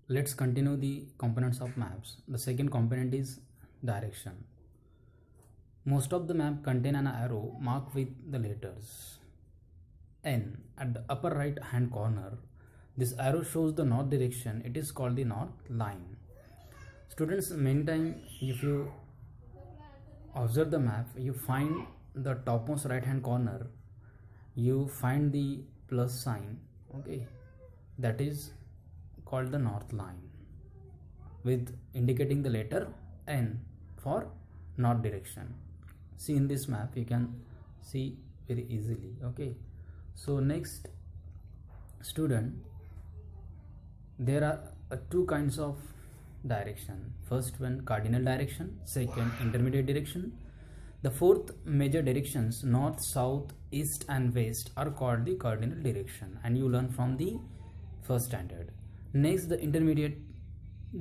Let's continue the components of maps. The second component is direction. Most of the map contain an arrow marked with the letters N at the upper right hand corner. This arrow shows the north direction. It is called the north line. Students, many time if you observe the map, you find the topmost right hand corner, you find the plus sign, okay, that is called the north line, with indicating the letter N for north direction. See, in this map you can see very easily. Okay, so next, student, there are two kinds of direction. First one, cardinal direction. Second, intermediate direction. The fourth major directions, north, south, east and west, are called the cardinal direction, and you learn from the first standard. Next, the intermediate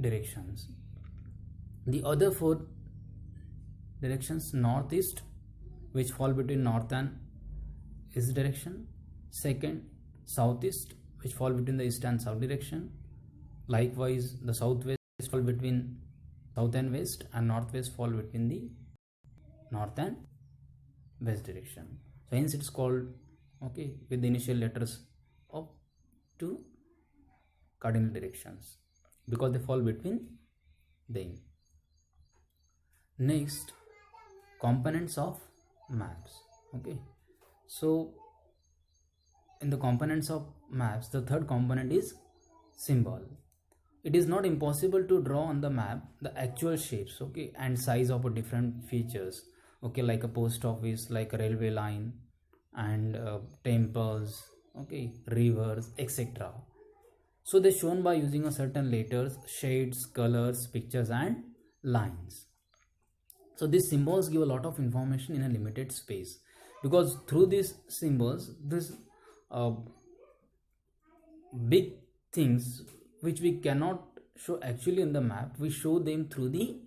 directions. The other four directions, northeast, which fall between north and east direction. Second, southeast, which fall between the east and south direction. Likewise, the southwest fall between south and west, and northwest fall between the north and west direction. So hence it's called, okay, with the initial letters of two cardinal directions, because they fall between them. Next, components of maps. Okay, so in the components of maps, the third component is symbol. It is not impossible to draw on the map the actual shapes, okay, and size of a different features, okay, like a post office, like a railway line, and temples, okay, rivers, etc. So they're shown by using a certain letters, shades, colors, pictures and lines. So these symbols give a lot of information in a limited space, because through these symbols, this big things which we cannot show actually in the map, we show them through the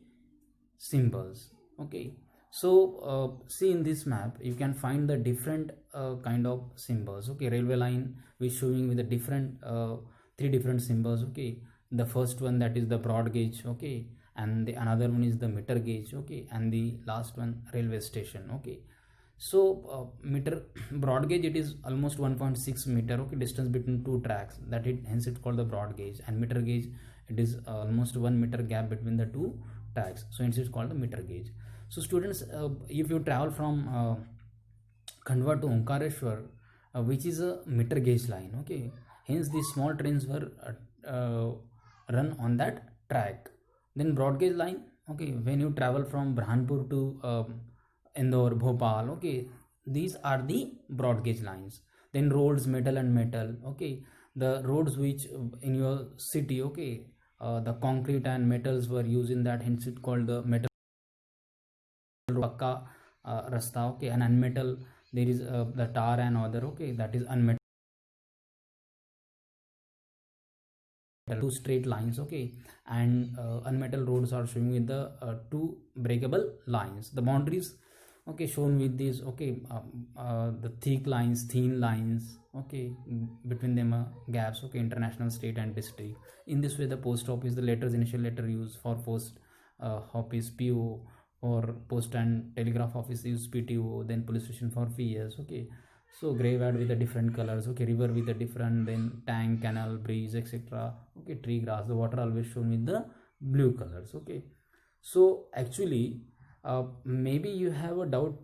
symbols. Okay, so see, in this map you can find the different kind of symbols. Okay, railway line we showing with the different three different symbols. Okay, the first one, that is the broad gauge. Okay, and the another one is the meter gauge. Okay, and the last one, railway station. Okay, so meter broad gauge, it is almost 1.6 meter, okay, distance between two tracks, that it hence it's called the broad gauge. And meter gauge, it is almost 1 meter gap between the two tracks, so hence it's called the meter gauge. So students, if you travel from Khandwa to Omkareshwar, which is a meter gauge line, okay, hence these small trains were run on that track. Then broad gauge line, okay, when you travel from Burhanpur to Indore, Bhopal, okay, these are the broad gauge lines. Then roads, metal and metal, okay, the roads which in your city, okay, the concrete and metals were used in that, hence it called the metal pakka rasta. Okay, and unmetal, there is the tar and other, okay, that is unmetal, two straight lines. Okay, and unmetal roads are showing with the two breakable lines. The boundaries, okay, shown with these, okay, the thick lines, thin lines, okay, between them gaps, okay, international, state and district. In this way, the post office, the letters, initial letter used for post office, PO, for post and telegraph office use PTO, then police station for PS. Okay, so graveyard with the different colors, okay, river with the different, then tank, canal, bridge, etc. Okay, tree, grass, the water always shown with the blue colors. Okay, so actually maybe you have a doubt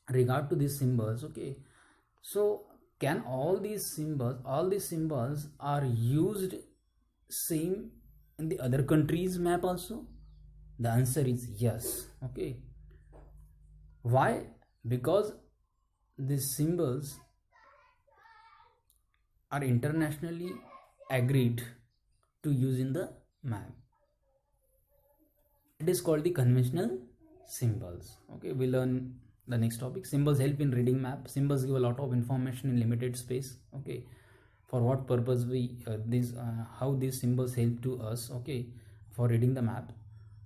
regard to these symbols. Okay, so can all these symbols are used same in the other countries map also? The answer is yes. Okay, why? Because these symbols are internationally agreed to use in the map. It is called the conventional symbols. Okay, we learn the next topic. Symbols help in reading map. Symbols give a lot of information in limited space. Okay, for what purpose we how these symbols help to us, okay, for reading the map?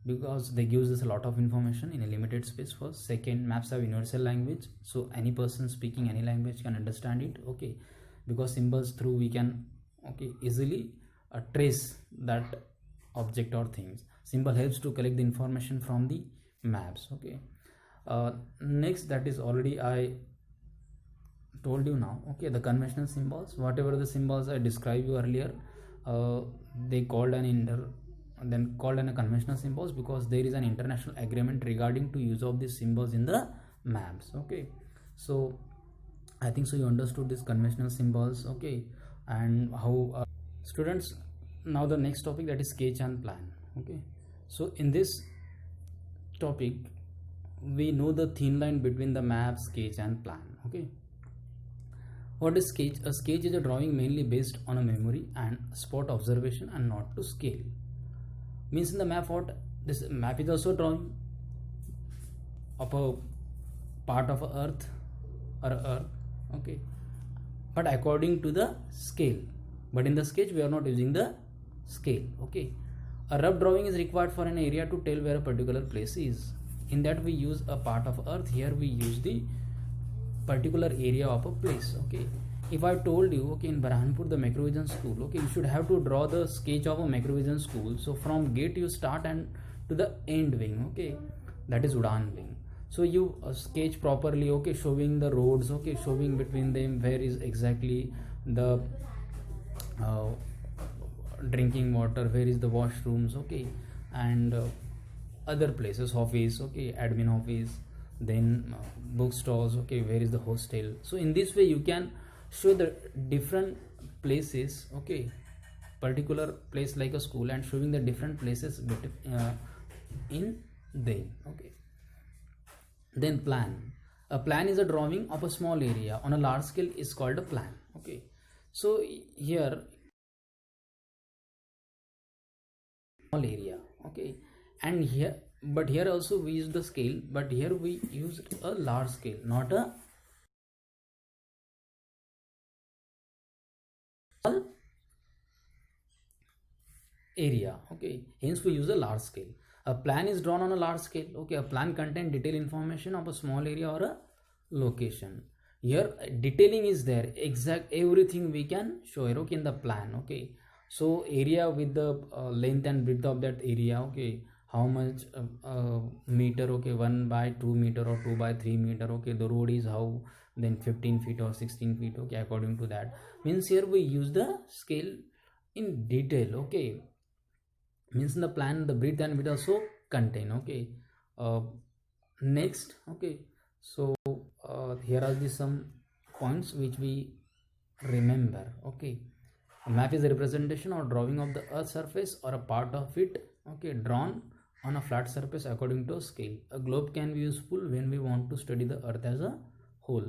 Because they gives us a lot of information in a limited space. First. Second, maps have universal language, so any person speaking any language can understand it. Okay, because symbols through we can, okay, easily trace that object or things. Symbol helps to collect the information from the maps. Okay. Next, that is already I told you now. Okay, the conventional symbols, whatever the symbols I described you earlier, they called a conventional symbols because there is an international agreement regarding to use of these symbols in the maps. Okay, so I think so you understood these conventional symbols. Okay, and how students, now the next topic, that is sketch and plan. Okay, so in this topic we know the thin line between the map, sketch and plan. Okay, what is sketch? A sketch is a drawing mainly based on a memory and spot observation and not to scale. Means in the map, what this map is also drawing of a part of a earth or a earth. Okay, but according to the scale. But in the sketch we are not using the scale. Okay, a rough drawing is required for an area to tell where a particular place is. In that we use a part of earth. Here we use the particular area of a place. Okay, if I told you, okay, in Burhanpur the Macrovision school, okay, you should have to draw the sketch of a Macrovision school. So from gate you start and to the end wing. Okay, that is Udan wing. So you sketch properly. Okay, showing the roads. Okay, showing between them where is exactly the drinking water, where is the washrooms. Okay, and other places, office. Okay, admin office, then bookstores. Okay, where is the hostel. So in this way you can show the different places. Okay, particular place like a school and showing the different places in them. Okay, then plan. A plan is a drawing of a small area on a large scale is called a plan. Okay, so here small area. Okay, and here, but here also we use the scale, but here we use a large scale, not a small area. Okay, hence we use a large scale. A plan is drawn on a large scale. Okay, a plan contains detailed information of a small area or a location. Here detailing is there, exact everything we can show here. Okay, in the plan. Okay, so area with the length and width of that area. Okay, how much meter. Okay, 1 by 2 meter or 2 by 3 meter. Okay, the road is how, then 15 feet or 16 feet. Okay, according to that. Means here we use the scale in detail. Okay, means in the plan the breadth and width also contain. Okay, next. Okay, so here are the some points which we remember. Okay, a map is a representation or drawing of the earth surface or a part of it. Okay, drawn on a flat surface according to a scale. A globe can be useful when we want to study the earth as a whole.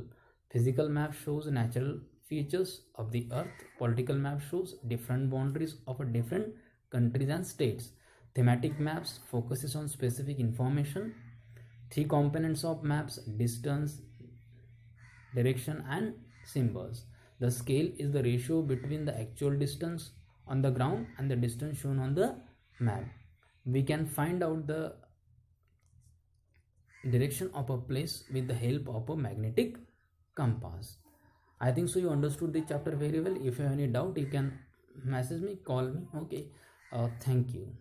Physical map shows natural features of the earth. Political map shows different boundaries of a different countries and states. Thematic maps focuses on specific information. Three components of maps: distance, direction and symbols. The scale is the ratio between the actual distance on the ground and the distance shown on the map. We can find out the direction of a place with the help of a magnetic compass. I think so you understood the chapter very well. If you have any doubt, you can message me, call me. Okay, thank you.